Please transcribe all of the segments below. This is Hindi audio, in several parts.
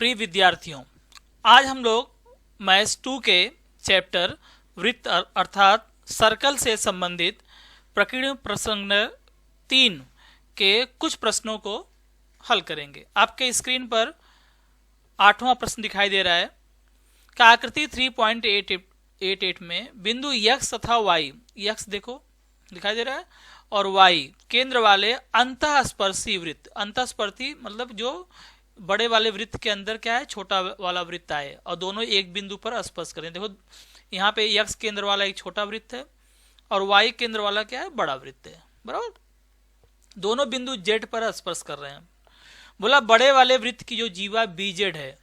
प्रिय विद्यार्थियों, आज हम लोग मैथ्स 2 के चैप्टर वृत्त अर्थात सर्कल से संबंधित प्रकीर्ण प्रश्न 3 के कुछ प्रश्नों को हल करेंगे। आपके स्क्रीन पर 8वां प्रश्न दिखाई दे रहा है कि आकृति 3.88 में बिंदु x तथा y, x देखो दिखाई दे रहा है, और y केंद्र वाले अंतःस्पर्शी वृत्त, अंतःस्पर्शी मतलब जो बड़े वाले वृत्त के अंदर क्या है, छोटा वाला वृत्त आए और दोनों एक बिंदु पर स्पर्श करें। देखो यहाँ पे x केंद्र वाला एक छोटा वृत्त है और y केंद्र वाला क्या है, बड़ा वृत्त है। बराबर, दोनों बिंदु z पर स्पर्श कर रहे हैं। बोला बड़े वाले वृत्त की जो जीवा BZ है,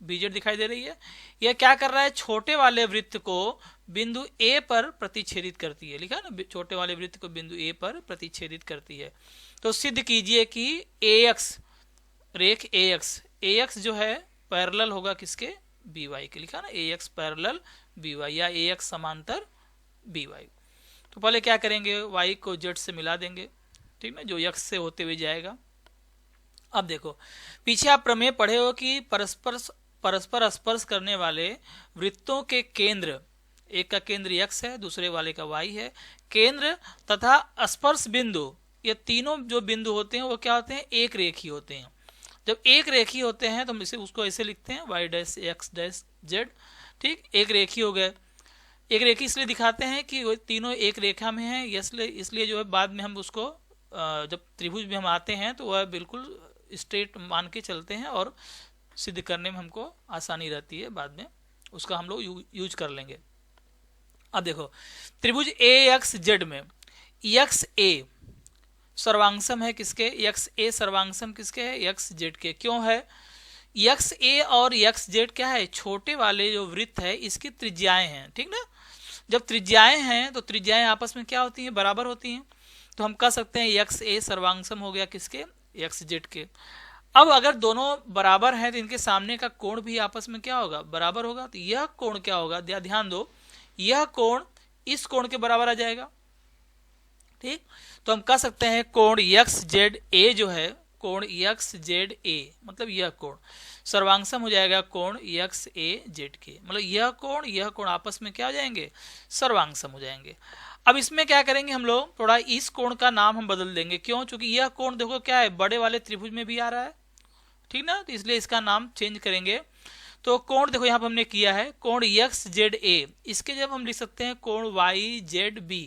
BZ दिखाई दे रही है, यह क्या कर रहा है, छोटे वाले वृत्त को बिंदु A पर प्रतिच्छेदित करती है। लिखा है ना, छोटे वाले वृत्त को बिंदु A पर प्रतिच्छेदित करती है। तो सिद्ध कीजिए कि AX रेख AX जो है पैरेलल होगा किसके, BY के। लिखा ना AX पैरेलल BY या AX समांतर BY। तो पहले क्या करेंगे, Y को Z से मिला देंगे, ठीक ना, जो X से होते हुए जाएगा। अब देखो पीछे आप प्रमेय पढ़े हो कि परस्पर स्पर्श करने वाले वृत्तों के केंद्र, एक का केंद्र x है, दूसरे वाले का y है। केंद्र तथा स्पर्श बिंदु, ये तीनों जो बिंदु होते हैं वो क्या होते हैं, एक रेखी होते हैं। जब एक रेखी होते हैं तो हम इसे उसको ऐसे लिखते हैं y dash x dash z, ठीक, एक रेखी हो गए। एक रेखी इसलिए दिखाते हैं कि वो तीनों एक रेखा में है, इसलिए जो है बाद में हम उसको जब त्रिभुज में हम आते हैं तो वह बिल्कुल स्ट्रेट मान के चलते हैं और सिद्ध करने में हमको आसानी रहती है, बाद में उसका हम लोग यूज कर लेंगे। अब देखो त्रिभुज AXZ में XA सर्वांगसम है किसके, XA सर्वांगसम किसके है, XZ के। क्यों है, XA और XZ क्या है, छोटे वाले जो वृत्त है इसकी त्रिज्याएं हैं, ठीक ना। जब त्रिज्याएं हैं तो त्रिज्याएं आपस में क्या होती हैं, बराबर होती हैं। तो हम कह सकते हैं XA सर्वांगसम हो गया किसके, XZ के। अब अगर दोनों बराबर हैं तो इनके सामने का कोण भी आपस में क्या होगा, बराबर होगा। तो यह कोण क्या होगा, ध्यान दो, यह कोण इस कोण के बराबर आ जाएगा, ठीक। तो हम कह सकते हैं कोण XZA जो है, कोण XZA मतलब यह कोण सर्वांगसम हो जाएगा कोण XAZ के। मतलब यह कोण आपस में क्या हो जाएंगे, सर्वांगसम हो जाएंगे। अब इसमें क्या करेंगे हम लोग, थोड़ा इस कोण का नाम हम बदल देंगे। क्यों, क्योंकि यह कोण देखो क्या है, बड़े वाले त्रिभुज में भी आ रहा है, ठीक ना, तो इसलिए इसका नाम चेंज करेंगे। तो कोण देखो यहाँ पर हमने किया है कोण XZA, इसके जब हम लिख सकते हैं कोण YZB।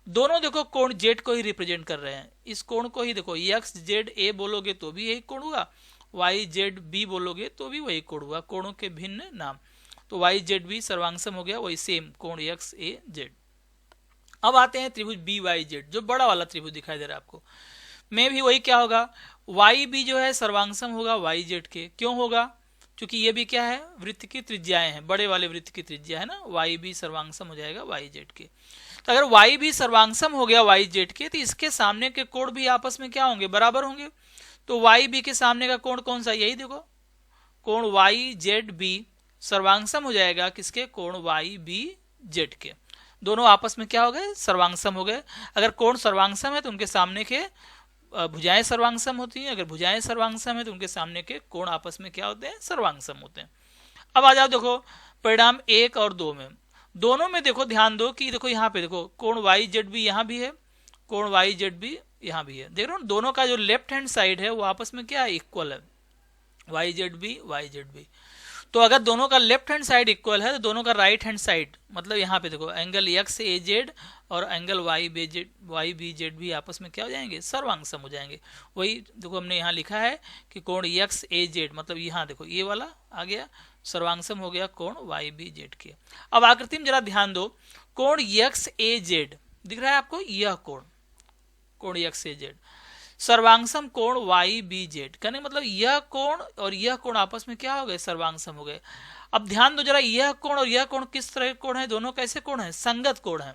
दोनों देखो कोण Z को ही रिप्रेजेंट कर रहे हैं, इस कोण को ही देखो XZA बोलोगे तो भी यही कोण हुआ, YZB बोलोगे तो भी वही कोण हुआ, कोणों के भिन्न नाम। तो YZB सर्वांगसम हो गया, वही सेम कोण XAZ। अब आते हैं त्रिभुज BYZ, जो बड़ा वाला त्रिभुज दिखाई दे रहा है आपको, में भी वही क्या होगा, YB जो है सर्वांगसम होगा YZ के। क्यों होगा, क्योंकि ये भी क्या है, वृत्त की त्रिज्याएं हैं, बड़े वाले वृत्त की त्रिज्या है ना, YB सर्वांगसम हो जाएगा YZ के। तो अगर YB सर्वांगसम हो गया YZ के तो इसके सामने के कोण भी आपस में क्या होंगे, बराबर होंगे। तो YB के सामने का कोण कौन सा, यही देखो कोण YZB सर्वांगसम हो जाएगा किसके, कोण YBZ के। दोनों आपस में क्या हो गए, सर्वांगसम हो गए। अगर कोण सर्वांगसम है तो उनके सामने के भुजाएं सर्वांगसम होती हैं, अगर भुजाएं सर्वांगसम है तो उनके सामने के कोण आपस में क्या होते हैं, सर्वांगसम होते हैं। अब आ जाओ देखो परिणाम 1 और 2 में, दोनों में देखो ध्यान दो कि देखो यहाँ पे देखो कोण YZB यहाँ भी है, कोण YZB यहाँ भी है। देख रहे हो दोनों का जो लेफ्ट हैंड साइड है वो आपस में क्या है, इक्वल है, YZB। तो अगर दोनों का लेफ्ट हैंड साइड इक्वल है तो दोनों का राइट हैंड साइड, मतलब यहाँ पे देखो एंगल XAZ और एंगल YBZ भी आपस में क्या हो जाएंगे, सर्वांगसम हो जाएंगे। वही देखो हमने यहाँ लिखा है कि कोण XAZ मतलब यहाँ देखो ये वाला आ गया, सर्वांगसम हो गया कोण YBZ के। अब आकृति में जरा ध्यान दो, कोण XAZ दिख रहा है आपको, यह कोण XAZ सर्वांगसम कोण YBZ, कहने मतलब यह कोण और यह कोण आपस में क्या हो गए, सर्वांगसम हो गए। अब ध्यान दो जरा, यह कोण और यह कोण किस तरह के कोण है, दोनों कैसे कोण है, संगत कोण है।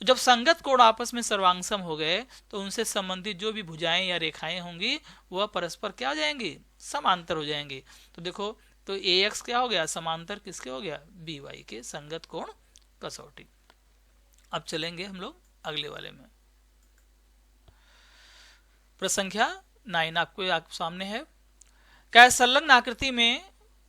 तो जब संगत कोण आपस में सर्वांगसम हो गए तो उनसे संबंधित जो भी भुजाएं या रेखाएं होंगी वह परस्पर क्या हो जाएंगी, समांतर हो जाएंगी। तो देखो तो AX क्या हो गया, समांतर किसके हो गया, BY के, संगत कोण कसौटी। अब चलेंगे हम लोग अगले वाले में। प्रश्न संख्या 9 आपको सामने है। क्या संलग्न आकृति में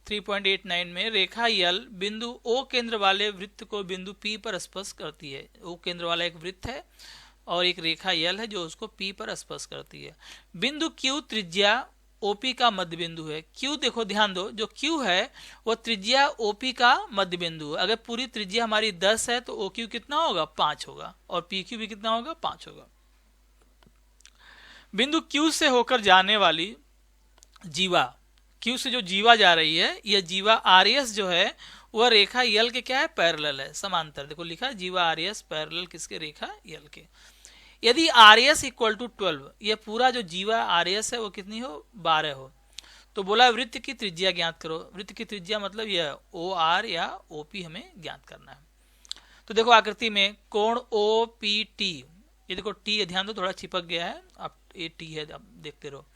3.89 में रेखा यल बिंदु O केंद्र वाले वृत्त को बिंदु P पर स्पर्श करती है। O केंद्र वाला एक वृत्त है और एक रेखा यल है जो उसको P पर स्पर्श करती है। बिंदु Q त्रिज्या OP का मध्य बिंदु है। Q देखो ध्यान दो, जो Q है वो त्रिज्या OP का मध्य बिंदु है। अगर पूरी त्रिज्या हमारी 10 है तो OQ कितना होगा, 5 होगा, और PQ भी कितना होगा, 5 होगा। बिंदु Q से होकर जाने वाली जीवा, Q से जो जीवा जा रही है, यह जीवा RS जो है वह रेखा यल के क्या है, पैरेलल है, समांतर। देखो लिखा जीवा RS पैरेलल किसके, रेखा यल के। यदि RS इक्वल टू 12, यह पूरा जो जीवा RS है वो कितनी हो, 12 हो, तो बोला वृत्त की त्रिज्या ज्ञात करो। वृत्त की त्रिज्या मतलब यह OR या OP हमें ज्ञात करना है। तो देखो आकृति में कोण OPT, ये देखो T ध्यान दो थोड़ा चिपक गया है, अब ये T है, अब देखते रहो।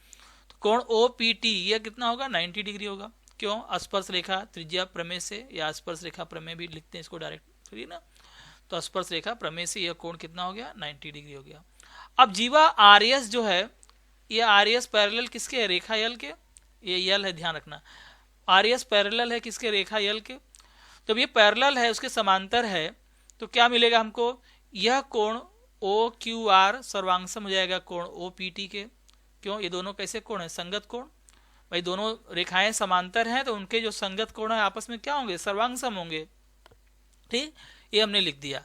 तो कोण OPT यह कितना होगा, 90 डिग्री होगा। क्यों, स्पर्श रेखा त्रिज्या प्रमेय से, या स्पर्श रेखा प्रमेय भी लिखते हैं इसको डायरेक्ट, ठीक ना। तो स्पर्श रेखा प्रमेय से यह कोण कितना हो गया, 90 डिग्री हो गया। अब जीवा RS जो है, यह RS पैरेलल किसके है, रेखा यल के। ये यल है, ध्यान रखना, RS पैरेलल है किसके, रेखा यल के। जब ये पैरेलल है, उसके समांतर है, तो क्या मिलेगा हमको, यह कोण OQR सर्वांगसम हो जाएगा कोण OPT के। क्यों, ये दोनों कैसे कोण है, संगत कोण। भाई दोनों रेखाएं समांतर हैं तो उनके जो संगत कोण है आपस में क्या होंगे, सर्वांगसम होंगे। ठीक, ये हमने लिख दिया,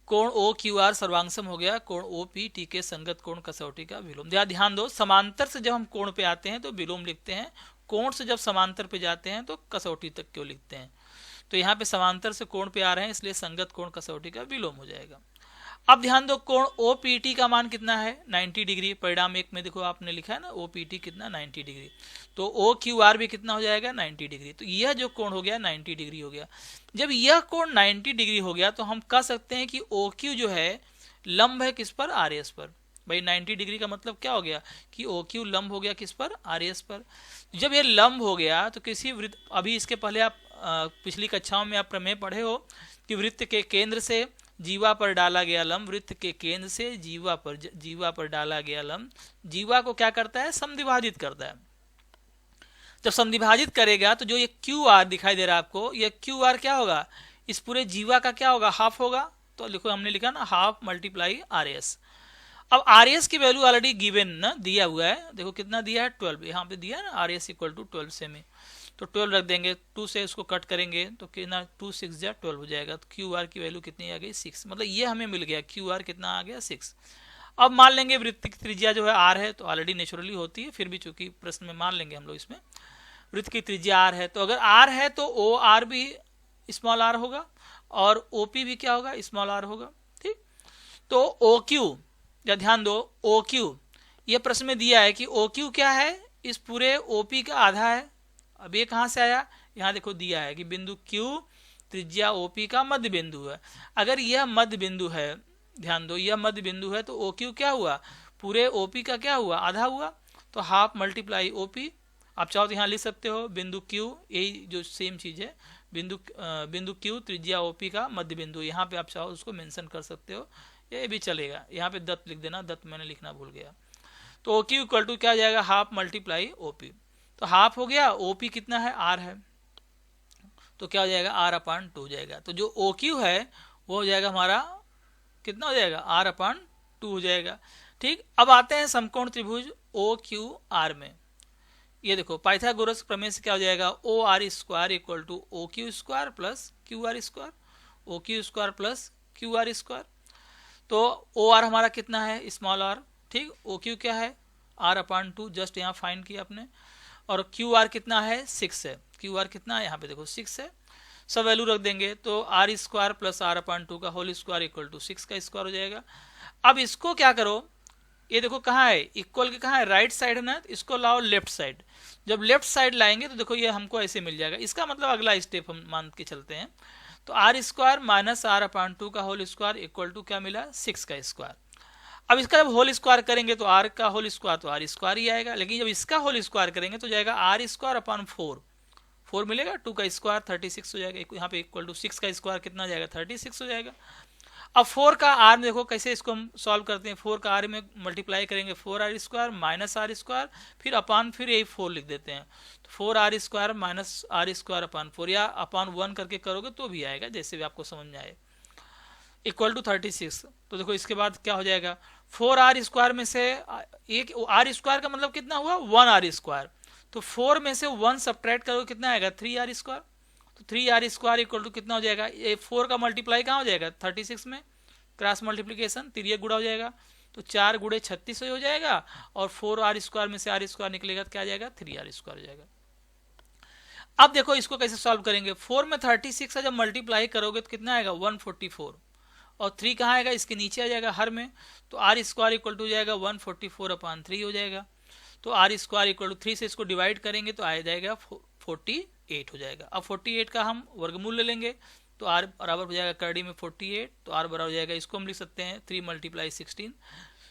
कोण OQR सर्वांगसम हो गया कोण OPT के संगत कोण कसौटी का विलोम। ध्यान दो, समांतर से जब हम कोण पे आते हैं तो विलोम लिखते हैं, कोण से जब समांतर पे जाते हैं तो कसौटी तक क्यों लिखते हैं। तो यहाँ पे समांतर से कोण पे आ रहे हैं इसलिए संगत कोण कसौटी का विलोम हो जाएगा। अब ध्यान दो, कोण OPT का मान कितना है, 90 डिग्री। परिणाम एक में देखो आपने लिखा है ना, OPT कितना, 90 डिग्री। तो OQR भी कितना हो जाएगा, 90 डिग्री। तो यह जो कोण हो गया 90 डिग्री हो गया। जब यह कोण 90 डिग्री हो गया तो हम कह सकते हैं कि OQ जो है लंब है किस पर, RS पर। भाई 90 डिग्री का मतलब क्या हो गया कि OQ लंब हो गया किस पर, RS पर। जब ये लंब हो गया तो किसी वृत्त, अभी इसके पहले आप पिछली कक्षाओं में आप प्रमेय पढ़े हो कि वृत्त के केंद्र से जीवा पर डाला गया लंब, वृत्त के केंद्र से जीवा पर डाला गया लंब जीवा को क्या करता है, समद्विभाजित करता है। जब समद्विभाजित करेगा तो जो ये QR दिखाई दे रहा है आपको, ये QR क्या होगा, इस पूरे जीवा का क्या होगा, हाफ होगा। तो लिखो, हमने लिखा ना हाफ मल्टीप्लाई RS। अब RS की वैल्यू ऑलरेडी गिवन ना, दिया हुआ है, देखो कितना दिया है, 12 यहाँ पे दिया है ना, RS इक्वल टू 12 से में, तो 12 रख देंगे, 2 से उसको कट करेंगे तो कितना, 2 6 जा 12 हो जाएगा। तो QR की वैल्यू कितनी आ गई, 6, मतलब ये हमें मिल गया, QR कितना आ गया, 6। अब मान लेंगे वृत्त की त्रिज्या जो है R है, तो ऑलरेडी नेचुरली होती है, फिर भी चूंकि प्रश्न में मान लेंगे हम लोग, इसमें वृत्त की त्रिज्या R है, तो अगर R है तो OR भी स्मॉल r होगा और OP भी क्या होगा, स्मॉल r होगा। ठीक, तो OQ, या ध्यान दो, OQ ये प्रश्न में दिया है कि OQ क्या है, इस पूरे OP का आधा है। अब ये कहाँ से आया, यहाँ देखो दिया है कि बिंदु Q त्रिज्या OP का मध्य बिंदु है। अगर यह मध्य बिंदु है, ध्यान दो यह मध्य बिंदु है, तो OQ क्या हुआ, पूरे OP का क्या हुआ, आधा हुआ, तो हाफ मल्टीप्लाई OP। आप चाहो तो यहाँ लिख सकते हो बिंदु Q, यही जो सेम चीज है, बिंदु Q त्रिज्या OP का मध्य बिंदु, यहाँ पे आप चाहो उसको मेंशन कर सकते हो, ये भी चलेगा। यहाँ पे दत्त लिख देना, दत्त मैंने लिखना भूल गया। तो OQ इक्वल टू क्या हो जाएगा, हाफ मल्टीप्लाई OP। तो हाफ हो गया, OP कितना है, R है, तो क्या हो जाएगा, R/2 हो जाएगा। तो जो OQ है वो हो जाएगा हमारा कितना हो जाएगा, R/2 हो जाएगा। ठीक, अब आते हैं समकोण त्रिभुज OQR में। ये देखो पाइथागोरस प्रमेय से क्या हो जाएगा, OR² equal to OQ² plus QR², OQ² plus QR²। तो OR हमारा कितना है, स्मॉल r। ठीक, OQ क्या है, R/2, जस्ट यहाँ फाइंड किया आपने। और QR कितना है, 6 है। QR कितना है, यहाँ पे देखो 6 है, सब वैल्यू रख देंगे तो R² प्लस R/2 का होल स्क्वायर इक्वल टू 6 का स्क्वायर हो जाएगा। अब इसको क्या करो, ये देखो कहाँ है, इक्वल के कहाँ है, राइट साइड है ना, इसको लाओ लेफ्ट साइड। जब लेफ्ट साइड लाएंगे तो देखो ये हमको ऐसे मिल जाएगा। इसका मतलब अगला स्टेप हम मान के चलते हैं, तो R² माइनस R/2 का होल स्क्वायर इक्वल टू क्या मिला, 6 का स्क्वायर। अब इसका जब होल स्क्वायर करेंगे तो R का होल स्क्वायर तो R² ही आएगा, लेकिन जब इसका होल स्क्वायर करेंगे तो जाएगा R²/4, 4 मिलेगा, 2 का स्क्वायर 36 हो जाएगा, यहाँ पे इक्वल टू 6 का स्क्वायर कितना जाएगा, 36 हो जाएगा। अब 4 का आर में देखो कैसे इसको हम सॉल्व करते हैं। 4 का आर में मल्टीप्लाई करेंगे 4r² माइनस r², फिर अपान फिर यही 4 लिख देते हैं। तो 4r² माइनस r² अपान 4 या अपान 1 करके करोगे तो भी आएगा, जैसे भी आपको समझ में आए, इक्वल टू 36। तो देखो इसके बाद क्या हो जाएगा, 4r² में से एक r² का मतलब कितना हुआ 1r², तो 4 में से 1 सब्ट्रैक्ट करोगे कितना आएगा 3r²। तो 3r² इक्वल टू कितना हो जाएगा, ये 4 का मल्टीप्लाई कहाँ हो जाएगा 36 में, क्रॉस मल्टीप्लीकेशन तिरिया गुड़ा हो जाएगा, तो 4 गुड़े 36 हो जाएगा, और 4r² में से r² निकलेगा तो क्या आ जाएगा 3r² हो जाएगा। अब देखो इसको कैसे सॉल्व करेंगे, 4 में 36 से जब मल्टीप्लाई करोगे तो कितना आएगा 144, और 3 कहाँ आएगा इसके नीचे आ जाएगा हर में, तो r² इक्वल टू हो जाएगा 144 अपान 3 हो जाएगा। तो r² इक्वल टू 3 से इसको डिवाइड करेंगे तो आ जाएगा 48 हो जाएगा। अब 48 का हम वर्गमूल ले लेंगे, तो r बराबर हो जाएगा करड़ी में 48, तो r बराबर हो जाएगा, इसको हम लिख सकते हैं 3 × 16।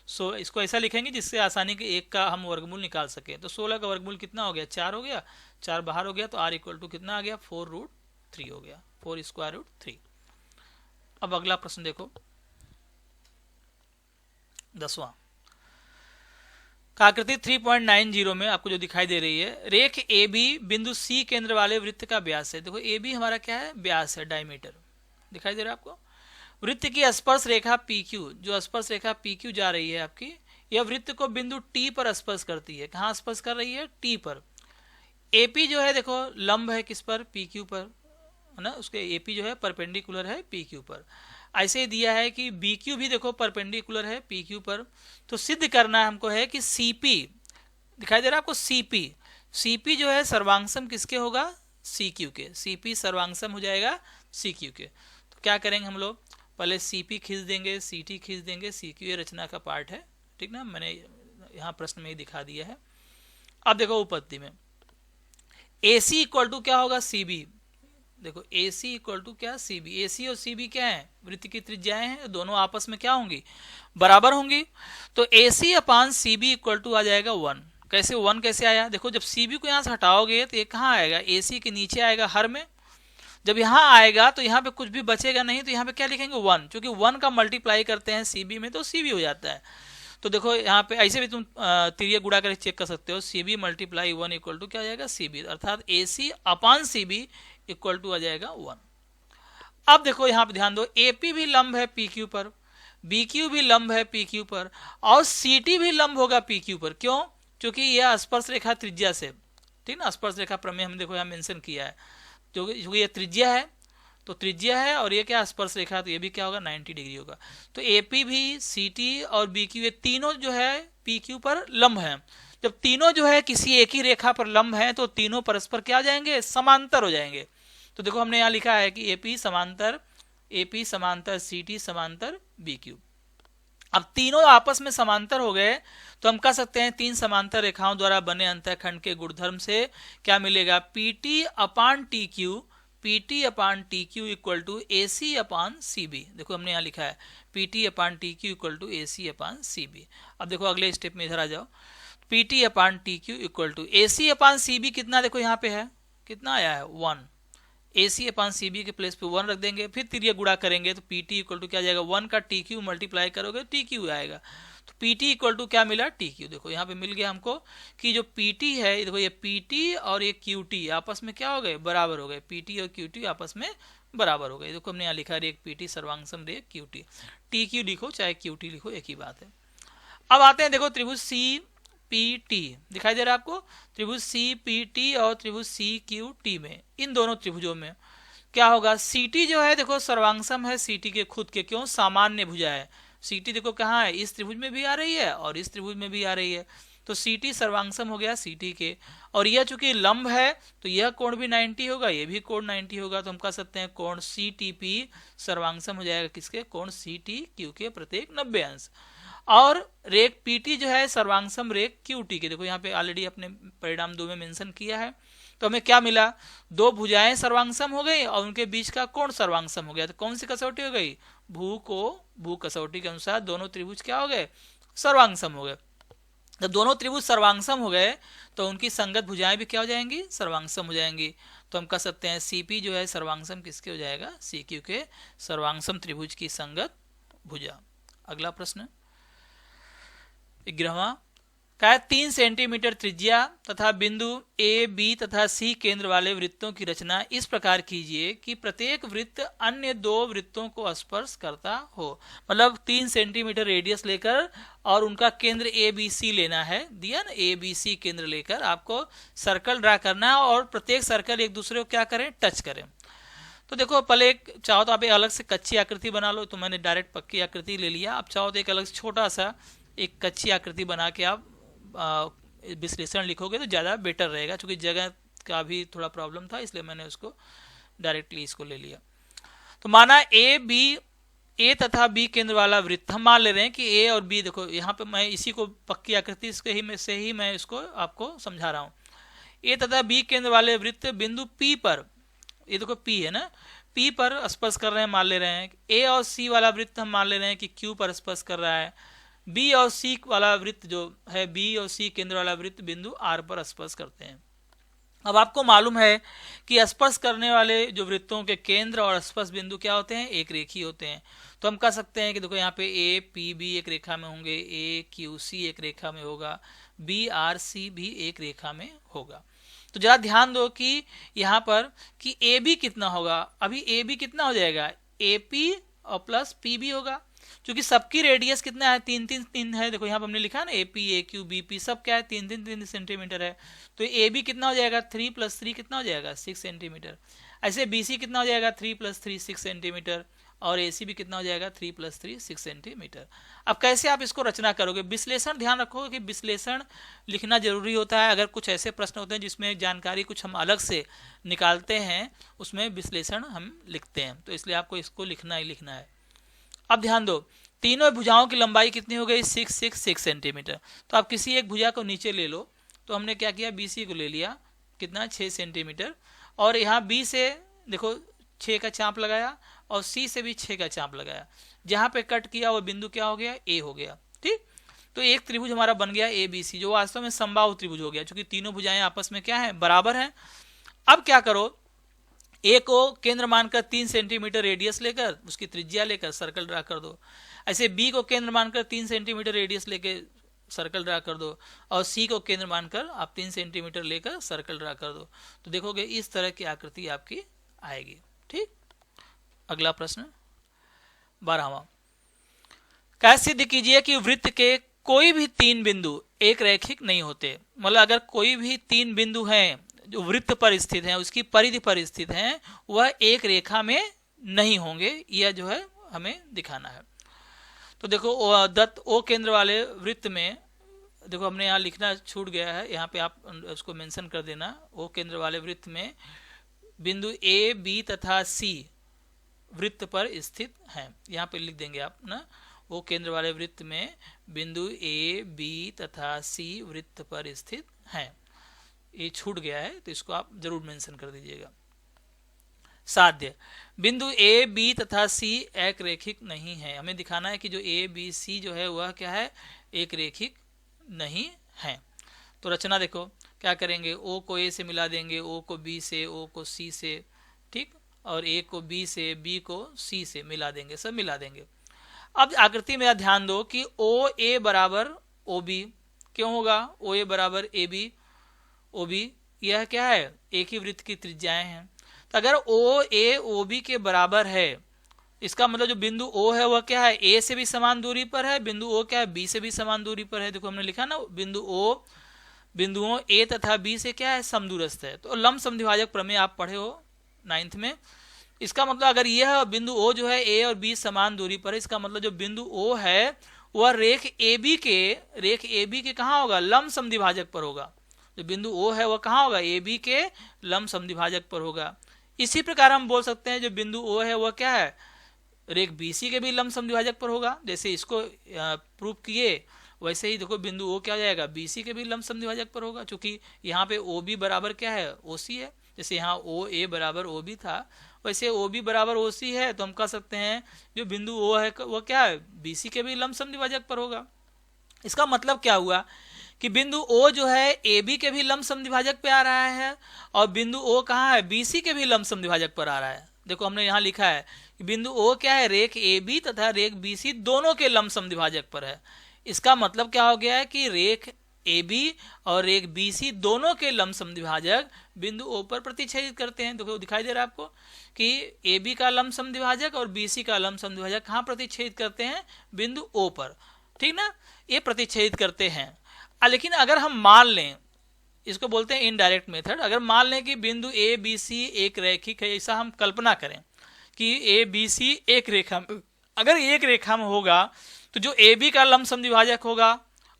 सो इसको ऐसा लिखेंगे जिससे आसानी के एक का हम वर्गमूल निकाल सकें। तो 16 का वर्गमूल कितना हो गया 4 हो गया, 4 बाहर हो गया, तो r इक्वल टू कितना आ गया 4√3 हो गया, 4√3। अब अगला प्रश्न देखो 10वां, आकृति 3.90 में आपको जो दिखाई दे रही है, रेख ए बी बिंदु सी केंद्र वाले वृत्त का व्यास है। देखो ए बी हमारा क्या है व्यास है, डायमीटर दिखाई दे रहा है आपको। वृत्त की स्पर्श रेखा पी क्यू, जो स्पर्श रेखा पी क्यू जा रही है आपकी, यह वृत्त को बिंदु टी पर स्पर्श करती है। कहाँ स्पर्श कर रही है टी पर। एपी जो है देखो लंब है किस पर पी क्यू पर, है ना, उसके एपी जो है परपेंडिकुलर है पी क्यू पर। ऐसे ही दिया है कि बी क्यू भी देखो परपेंडिकुलर है पी क्यू पर। तो सिद्ध करना हमको है कि सीपी दिखाई दे रहा है आपको, सीपी जो है सर्वांगसम किसके होगा सी क्यू के, सीपी सर्वांगसम हो जाएगा सी क्यू के। तो क्या करेंगे हम लोग, पहले सीपी खींच देंगे, सीटी खींच देंगे, सी क्यू ये रचना का पार्ट है, ठीक ना, मैंने यहाँ प्रश्न में ही दिखा दिया है। अब देखो उपपत्ति में AC इक्वल टू क्या होगा CB, देखो AC इक्वल टू क्या CB, AC और CB क्या है वृत्त की त्रिज्याएं हैं, दोनों आपस में क्या होंगी बराबर होंगी। तो AC upon CB equal to आ जाएगा 1। कैसे 1 कैसे आया, देखो जब CB को यहाँ से हटाओगे तो ये कहाँ आएगा AC के नीचे आएगा हर में, जब यहाँ आएगा तो यहाँ पे कुछ भी बचेगा नहीं, तो यहाँ पे क्या लिखेंगे 1, क्योंकि 1 का मल्टीप्लाई करते हैं CB में तो CB हो जाता है। तो देखो यहाँ पे ऐसे भी तुम तिरिया गुड़ा कर चेक कर सकते हो, CB × 1 इक्वल टू क्या हो जाएगा CB, अर्थात AC upon CB equal to आ जाएगा 1। अब देखो यहाँ पे ध्यान दो, AP भी लंब है PQ पर, BQ भी लंब है PQ पर, और CT भी लंब होगा PQ पर। क्यों, क्योंकि यह स्पर्श रेखा त्रिज्या से, ठीक ना, स्पर्श रेखा प्रमेय हम देखो यहाँ मेंशन किया है, क्योंकि ये त्रिज्या है, तो त्रिज्या है और ये क्या स्पर्श रेखा, तो ये भी क्या होगा 90 डिग्री होगा। तो AP भी CT और BQ ये तीनों जो है PQ पर लंब हैं। जब तीनों जो है किसी एक ही रेखा पर लंब हैं तो तीनों परस्पर क्या जाएंगे समांतर हो जाएंगे। तो देखो हमने यहाँ लिखा है कि AP समांतर CT समांतर BQ। अब तीनों आपस में समांतर हो गए तो हम कह सकते हैं तीन समांतर रेखाओं द्वारा बने अंतःखंड के गुणधर्म से क्या मिलेगा, PT upon TQ equal to AC upon CB। देखो हमने यहाँ लिखा है PT upon TQ equal to AC upon CB। अब देखो अगले स्टेप में इधर आ जाओ, PT upon TQ equal to AC upon CB कितना, देखो यहाँ पे है कितना आया है 1, AC अपान CB के प्लेस पे 1 रख देंगे, फिर तिरिया गुणा करेंगे तो PT इक्वल टू क्या आ जाएगा 1 का TQ मल्टीप्लाई करोगे TQ आएगा। तो PT इक्वल टू क्या मिला TQ। देखो यहाँ पे मिल गया हमको कि जो PT है, देखो ये PT और ये QT आपस में क्या हो गए बराबर हो गए, PT और QT आपस में बराबर हो गए। देखो हमने यहाँ लिखा रेख PT सर्वांगसम रेख QT, TQ लिखो चाहे QT लिखो एक ही बात है। अब आते हैं देखो त्रिभुज CPT दिखाई दे रहा है आपको, त्रिभुज CPT और त्रिभुज CQT में, इन दोनों त्रिभुजों में क्या होगा, CT जो है देखो सर्वांगसम है CT के खुद के, क्यों सामान्य भुजा है। CT देखो कहाँ है, इस त्रिभुज में भी आ रही है और इस त्रिभुज में भी आ रही है, तो CT सर्वांगसम हो गया CT के, और यह चूंकि लंब है तो यह कोण भी 90 होगा, यह भी कोण 90 होगा, तो हम कह सकते हैं कोण CTP सर्वांगसम हो जाएगा किसके, कोण CTQ के प्रत्येक 90 अंश। और रेख PT जो है सर्वांगसम रेख QT के, देखो यहाँ पे ऑलरेडी अपने परिणाम 2 में मेंशन किया है। तो हमें क्या मिला, दो भुजाएं सर्वांगसम हो गई और उनके बीच का कोण सर्वांगसम हो गया। तो कौन सी कसौटी हो गई, भू कसौटी के अनुसार दोनों त्रिभुज क्या हो गए सर्वांगसम हो गए। जब दोनों त्रिभुज सर्वांगसम हो गए तो उनकी संगत भुजाएं भी क्या हो जाएंगी सर्वांगसम हो जाएंगी। तो हम कह सकते हैं CP जो है सर्वांगसम किसके हो जाएगा CQ के, सर्वांगसम त्रिभुज की संगत भुजा। अगला प्रश्न 11वां, क्या 3 सेंटीमीटर त्रिज्या तथा बिंदु ए बी तथा सी केंद्र वाले वृत्तों की रचना इस प्रकार कीजिए कि प्रत्येक वृत्त अन्य 2 वृत्तों को स्पर्श करता हो। मतलब 3 सेंटीमीटर रेडियस लेकर और उनका केंद्र ए बी सी लेना है, दिया ना, ए बी सी केंद्र लेकर आपको सर्कल ड्रा करना है और प्रत्येक सर्कल एक दूसरे को क्या करें, टच करें। तो देखो पहले एक चाहो तो आप एक अलग से कच्ची आकृति बना लो, तो मैंने डायरेक्ट पक्की आकृति ले लिया। आप चाहो तो एक अलग से छोटा सा एक कच्ची आकृति बना के आप विश्लेषण लिखोगे तो ज़्यादा बेटर रहेगा, क्योंकि जगह का भी थोड़ा प्रॉब्लम था, इसलिए मैंने उसको डायरेक्टली इसको ले लिया। तो माना ए तथा बी केंद्र वाला वृत्त, हम मान ले रहे हैं कि ए और बी, देखो यहाँ पे मैं इसी को पक्की आकृति से ही मैं इसको आपको समझा रहा हूँ। ए तथा बी केंद्र वाले वृत्त बिंदु पी पर, ये देखो पी है ना, पी पर स्पर्श कर रहे हैं, मान ले रहे हैं। ए और सी वाला वृत्त हम मान ले रहे हैं कि क्यू पर स्पर्श कर रहा है। बी और सी वाला वृत्त जो है, बी और सी केंद्र वाला वृत्त बिंदु आर पर स्पर्श करते हैं। अब आपको मालूम है कि स्पर्श करने वाले जो वृत्तों के केंद्र और स्पर्श बिंदु क्या होते हैं, एक रेखी होते हैं। तो हम कह सकते हैं कि देखो यहाँ पे ए पी बी एक रेखा में होंगे, ए क्यू सी एक रेखा में होगा, बी आर सी भी एक रेखा में होगा। तो जरा ध्यान दो कि यहाँ पर कि ए बी कितना होगा, अभी ए बी कितना हो जाएगा, ए पी और प्लस पी बी होगा, क्योंकि सबकी रेडियस कितना है, 3 है। देखो यहाँ पर हमने लिखा ना, A P A Q B P सब क्या है, 3 सेंटीमीटर है। तो ए बी कितना हो जाएगा, 3 + 3 कितना हो जाएगा, 6 सेंटीमीटर। ऐसे बी सी कितना हो जाएगा, 3 + 3 6 सेंटीमीटर। और ए सी भी कितना हो जाएगा, 3 + 3 6 सेंटीमीटर। अब कैसे आप इसको रचना करोगे, विश्लेषण, ध्यान रखोगे कि विश्लेषण लिखना जरूरी होता है। अगर कुछ ऐसे प्रश्न होते हैं जिसमें जानकारी कुछ हम अलग से निकालते हैं, उसमें विश्लेषण हम लिखते हैं, तो इसलिए आपको इसको लिखना ही लिखना है। अब ध्यान दो, तीनों भुजाओं की लंबाई कितनी हो गई, 6 6 6 सेंटीमीटर। तो आप किसी एक भुजा को नीचे ले लो, तो हमने क्या किया, बी सी को ले लिया, कितना, 6 सेंटीमीटर। और यहाँ बी से देखो 6 का चांप लगाया और सी से भी 6 का चांप लगाया। जहाँ पे कट किया वो बिंदु क्या हो गया, ए हो गया। ठीक, तो एक त्रिभुज हमारा बन गया ए बी सी, जो वास्तव में समबाहु त्रिभुज हो गया, क्योंकि तीनों भुजाएं आपस में क्या है, बराबर हैं। अब क्या करो, ए को केंद्र मानकर 3 सेंटीमीटर रेडियस लेकर, उसकी त्रिज्या लेकर सर्कल ड्रा कर दो। ऐसे बी को केंद्र मानकर 3 सेंटीमीटर रेडियस लेके सर्कल ड्रा कर दो, और सी को केंद्र मानकर आप 3 सेंटीमीटर लेकर सर्कल ड्रा कर दो। तो देखोगे इस तरह की आकृति आपकी आएगी। ठीक, अगला प्रश्न 12वां, कैसे सिद्ध कीजिए कि वृत्त के कोई भी 3 बिंदु एक रैखिक नहीं होते। मतलब अगर कोई भी 3 बिंदु हैं जो वृत्त पर स्थित हैं, उसकी परिधि पर स्थित हैं, वह एक रेखा में नहीं होंगे, यह जो है हमें दिखाना है। तो देखो दत्त ओ केंद्र वाले वृत्त में, देखो हमने यहाँ लिखना छूट गया है, यहाँ पे आप उसको मेंशन कर देना। ओ केंद्र वाले वृत्त में बिंदु ए बी तथा सी वृत्त पर स्थित हैं, यहाँ पे लिख देंगे आप ना। ओ केंद्र वाले वृत्त में बिंदु ए बी तथा सी वृत्त पर स्थित हैं, ये छूट गया है, तो इसको आप जरूर मेंशन कर दीजिएगा। साध्य, बिंदु ए बी तथा सी एक रेखिक नहीं है। हमें दिखाना है कि जो ए बी सी जो है वह क्या है, एक रेखिक नहीं है। तो रचना देखो क्या करेंगे, ओ को ए से मिला देंगे, ओ को बी से, ओ को सी से, ठीक, और ए को बी से, बी को सी से मिला देंगे, सब मिला देंगे। अब आकृति में ध्यान दो कि ओ ए बराबर ओ बी क्यों होगा, ओ ए बराबर ए बी ओ बी, यह क्या है, एक ही वृत्त की त्रिज्याएं हैं। तो अगर ओ ए ओ बी के बराबर है, इसका मतलब जो बिंदु ओ है वह क्या है, ए से भी समान दूरी पर है, बिंदु ओ क्या है, बी से भी समान दूरी पर है। देखो हमने लिखा ना, बिंदु ओ बिंदुओं ए तथा बी से क्या है, समदूरस्थ है। तो लंब समद्विभाजक प्रमेय आप पढ़े हो 9th में। इसका मतलब अगर यह बिंदु ओ जो है ए और बी समान दूरी पर है, इसका मतलब जो बिंदु ओ है वह रेख ए बी के कहाँ होगा, लंब समद्विभाजक पर होगा। जो बिंदु ओ है वह कहाँ होगा, ए बी के लंब समद्विभाजक पर होगा। इसी प्रकार हम बोल सकते हैं जो बिंदु ओ है वह क्या है, रेख बी सी के भी लंब समद्विभाजक पर होगा। जैसे इसको प्रूव किए वैसे ही देखो बिंदु ओ क्या हो जाएगा, बी सी के भी लंब समद्विभाजक पर होगा, क्योंकि यहाँ पे ओ बी बराबर क्या है, ओ सी है। जैसे यहाँ ओ ए बराबर ओ बी था, वैसे ओ बी बराबर ओ सी है, तो हम कह सकते हैं जो बिंदु ओ है वह क्या है, बी सी के भी लंब समद्विभाजक पर होगा। इसका मतलब क्या हुआ कि बिंदु ओ जो है ए बी के भी लंब समद्विभाजक पे आ रहा है, और बिंदु ओ कहाँ है, बी सी के भी लंब समद्विभाजक पर आ रहा है। देखो हमने यहाँ लिखा है कि बिंदु ओ क्या है, रेख ए बी तथा रेख बी सी दोनों के लंब समद्विभाजक पर है। इसका मतलब क्या हो गया है कि रेख ए बी और रेख बी सी दोनों के लंब समद्विभाजक बिंदु ओ पर प्रतिच्छेदित करते हैं। देखो दिखाई दे रहा है आपको कि ए बी का लंब समद्विभाजक और बी सी का लंब समद्विभाजक कहाँ प्रतिच्छेदित करते हैं, बिंदु ओ पर, ठीक ना, ये प्रतिच्छेदित करते हैं। लेकिन अगर हम मान लें, इसको बोलते हैं इनडायरेक्ट मेथड, अगर मान लें कि बिंदु ए बी सी एक रैखिक है, ऐसा हम कल्पना करें कि ए बी सी एक रेखा में, अगर एक रेखा में होगा तो जो ए बी का लंब समद्विभाजक होगा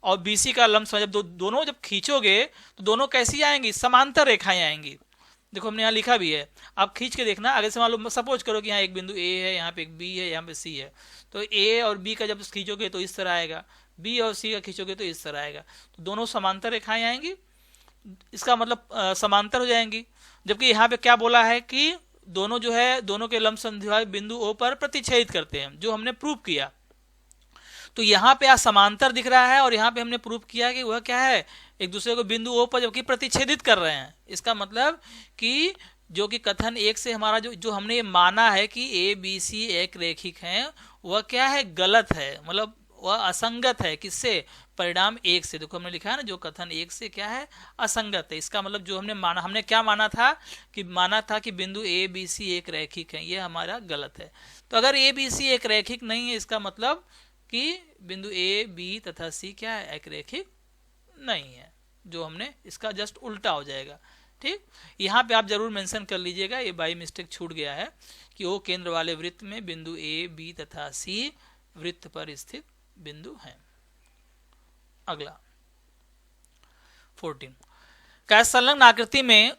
और बी सी का लंब समद्विभाजक दोनों जब खींचोगे तो दोनों कैसी आएंगी, समांतर रेखाएं आएंगी। देखो हमने यहाँ लिखा भी है, आप खींच के देखना। आगे से मालूम, सपोज करो कि यहाँ एक बिंदु ए है, यहाँ पे एक बी है, यहाँ पे सी है, तो ए और बी का जब खींचोगे तो इस तरह आएगा, बी और सी का खींचोगे तो इस तरह आएगा, तो दोनों समांतर रेखाएं आएंगी, इसका मतलब समांतर हो जाएंगी। जबकि यहाँ पे क्या बोला है कि दोनों जो है, दोनों के लंब समद्विभाजक बिंदु ओ पर प्रतिच्छेदित करते हैं, जो हमने प्रूव किया। तो यहाँ पे समांतर दिख रहा है और यहाँ पे हमने प्रूव किया कि वह क्या है, एक दूसरे को बिंदु ओ पर जबकि प्रतिच्छेदित कर रहे हैं। इसका मतलब कि जो कि कथन एक से हमारा जो हमने ये माना है कि ए बी सी एक रेखिक हैं, वह क्या है, गलत है, मतलब वह असंगत है। किससे, परिणाम एक से। देखो हमने लिखा है ना, जो कथन एक से क्या है, असंगत है। इसका मतलब जो हमने माना, हमने क्या माना था कि बिंदु ए बी सी एक रैखिक है, ये हमारा गलत है। तो अगर ए बी सी एक रैखिक नहीं है, इसका मतलब कि बिंदु ए बी तथा सी क्या है, एक रैखिक नहीं है, जो हमने इसका जस्ट उल्टा हो जाएगा। ठीक, यहाँ पे आप जरूर मेंशन कर लीजिएगा, ये बाई मिस्टेक छूट गया है, कि ओ केंद्र वाले वृत्त में बिंदु ए बी तथा सी वृत्त पर स्थित बिंदु हैं। अगला 14, क्या संलग्न आकृति में